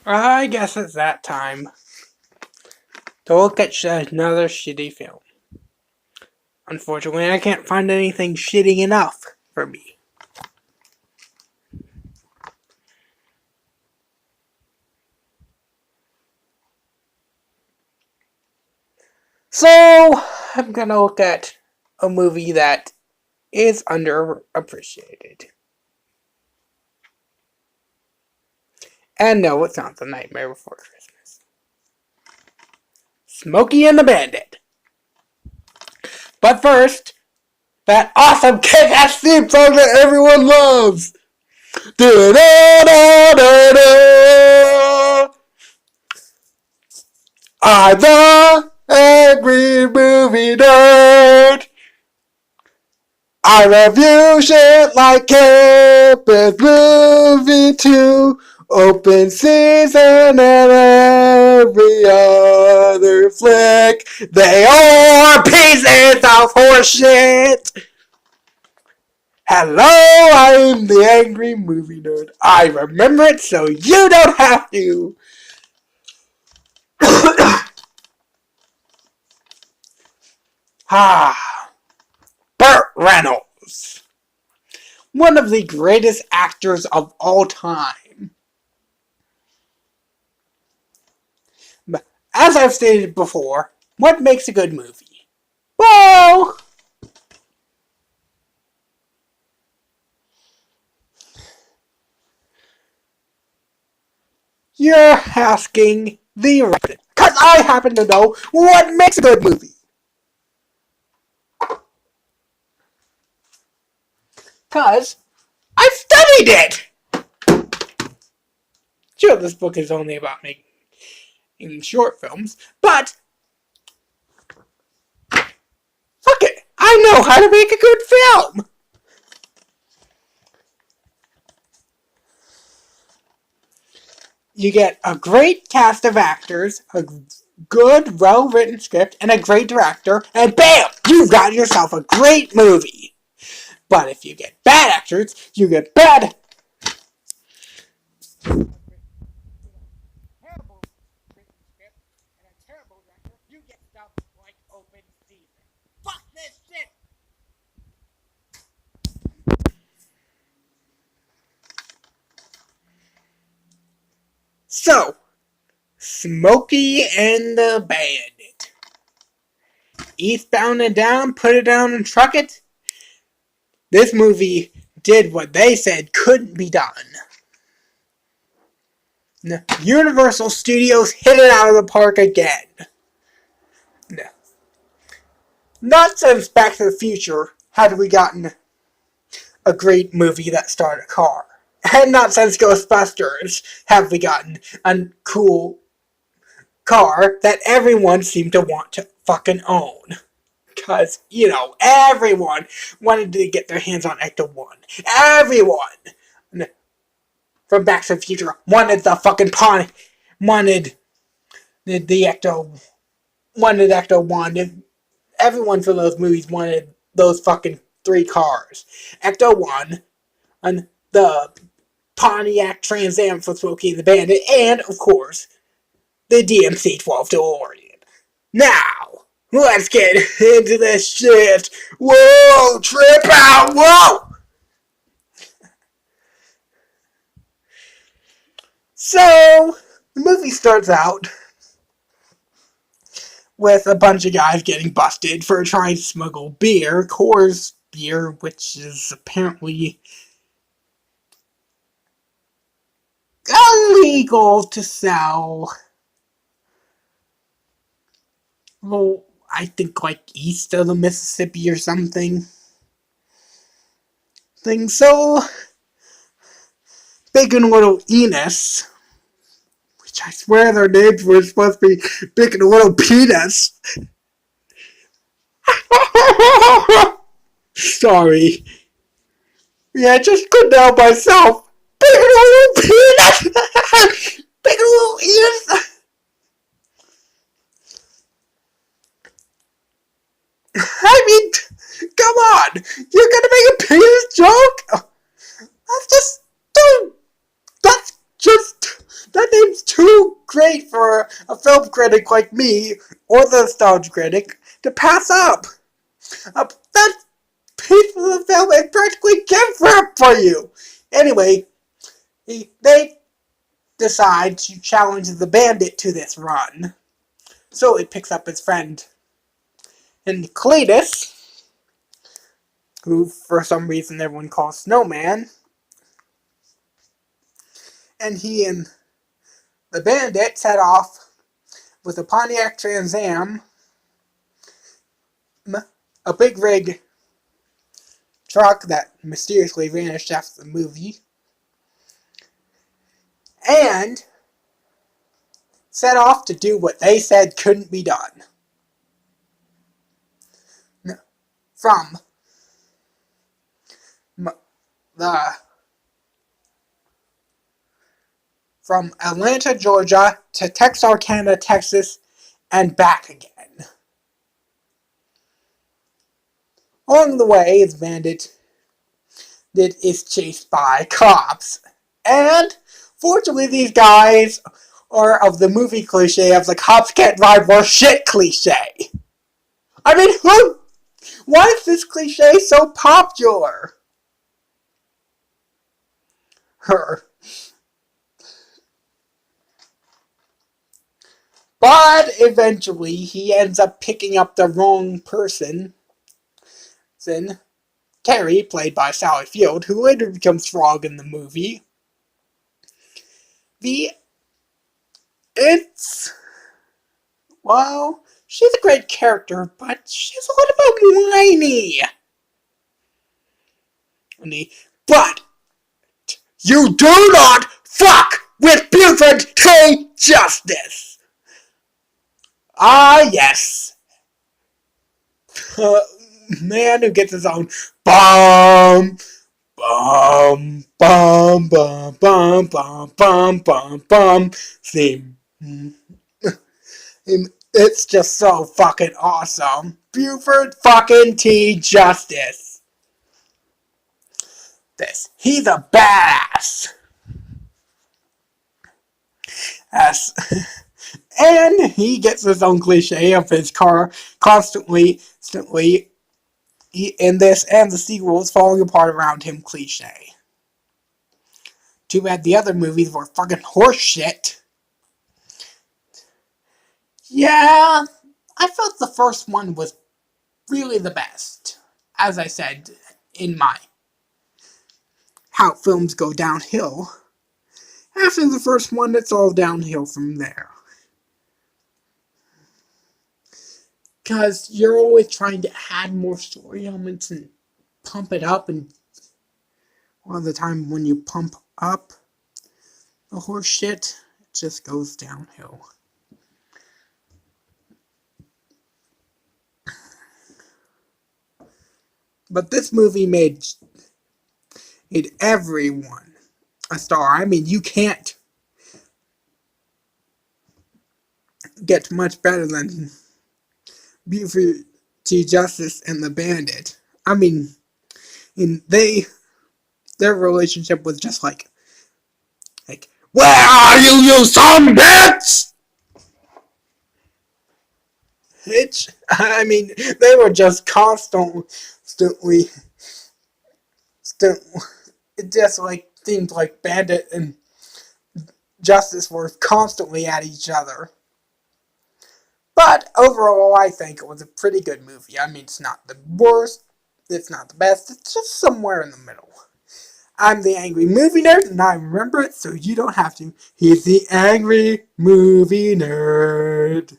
I guess it's that time to look at another shitty film. Unfortunately, I can't find anything shitty enough for me. So, I'm gonna look at a movie that is underappreciated. And no, it's not The Nightmare Before Christmas. Smokey and the Bandit. But first, that awesome kick-ass theme song that everyone loves! Da-da-da-da-da! I'm the angry movie nerd! I review shit like Campus Movie 2, Open Season, and every other flick. They are pieces of horseshit! Hello, I'm the Angry Movie Nerd. I remember it so you don't have to! Burt Reynolds. One of the greatest actors of all time. But as I've stated before, what makes a good movie? Well, you're asking the right, because I happen to know what makes a good movie. Because I've studied it! Sure, this book is only about making short films, but fuck it, I know how to make a good film! You get a great cast of actors, a good, well-written script, and a great director, and BAM! You've got yourself a great movie! But if you get bad actors, you get bad... terrible written script, and a terrible director, you get stuff like Open Season. Fuck this shit! So, Smokey and the Bandit. Eastbound and down, put it down and truck it. This movie did what they said couldn't be done. Universal Studios hit it out of the park again. Not since Back to the Future had we gotten a great movie that starred a car. And not since Ghostbusters have we gotten a cool car that everyone seemed to want to fucking own. Because, everyone wanted to get their hands on Ecto-1. Everyone from Back to the Future wanted the fucking pawn, wanted the Ecto-1. Everyone from those movies wanted those fucking 3 cars. Ecto-1, and the Pontiac Trans Am for Smokey and the Bandit, and, of course, the DMC-12 DeLorean. Now, let's get into this shit. Whoa, trip out, whoa! So, the movie starts out with a bunch of guys getting busted for trying to smuggle beer, Coors beer, which is apparently illegal to sell. Well, I think east of the Mississippi or something. So, Big and Little Enos, which I swear their names were supposed to be Big and Little Penis. Sorry. Yeah, I just couldn't help myself. Big and Little Penis! Big and Little Enos! I mean, come on! You're gonna make a penis joke? That name seems too great for a film critic like me, or the nostalgia critic, to pass up. That piece of the film is practically gift wrap for you. Anyway, they decide to challenge the Bandit to this run. So he picks up his friend and Cletus, who for some reason everyone calls Snowman, and he and the Bandit set off with a Pontiac Trans Am, a big rig truck that mysteriously vanished after the movie, and set off to do what they said couldn't be done. From Atlanta, Georgia to Texarkana, Texas, and back again. Along the way, the Bandit is chased by cops. And fortunately, these guys are of the movie cliche of the cops can't drive worth shit cliche. I mean, why is this cliche so popular? But eventually, he ends up picking up the wrong person. Then Carrie, played by Sally Field, who later becomes Frog in the movie. Well, she's a great character, but she's a little bit whiny. But you do not fuck with Buford T. Justice. Ah, yes. Man who gets his own bomb, bum, bum, bum, bum, bum, bum, bum, bum theme. It's just so fucking awesome. Buford fucking T. Justice. He's a badass. And he gets his own cliche of his car constantly in this and the sequel is falling apart around him cliche. Too bad the other movies were fucking horse shit. Yeah, I felt the first one was really the best. As I said in my How Films Go Downhill. After the first one, it's all downhill from there. Because you're always trying to add more story elements and pump it up, and all the time when you pump up the horse shit, it just goes downhill. But this movie made everyone a star. I mean, you can't get much better than Buford T. Justice and the Bandit. I mean, their relationship was just like, where are you, you son bitch? I mean, they were just constantly, it just like seemed like Bandit and Justice were constantly at each other. But overall, I think it was a pretty good movie. I mean, it's not the worst, it's not the best, it's just somewhere in the middle. I'm the Angry Movie Nerd, and I remember it so you don't have to. He's the Angry Movie Nerd.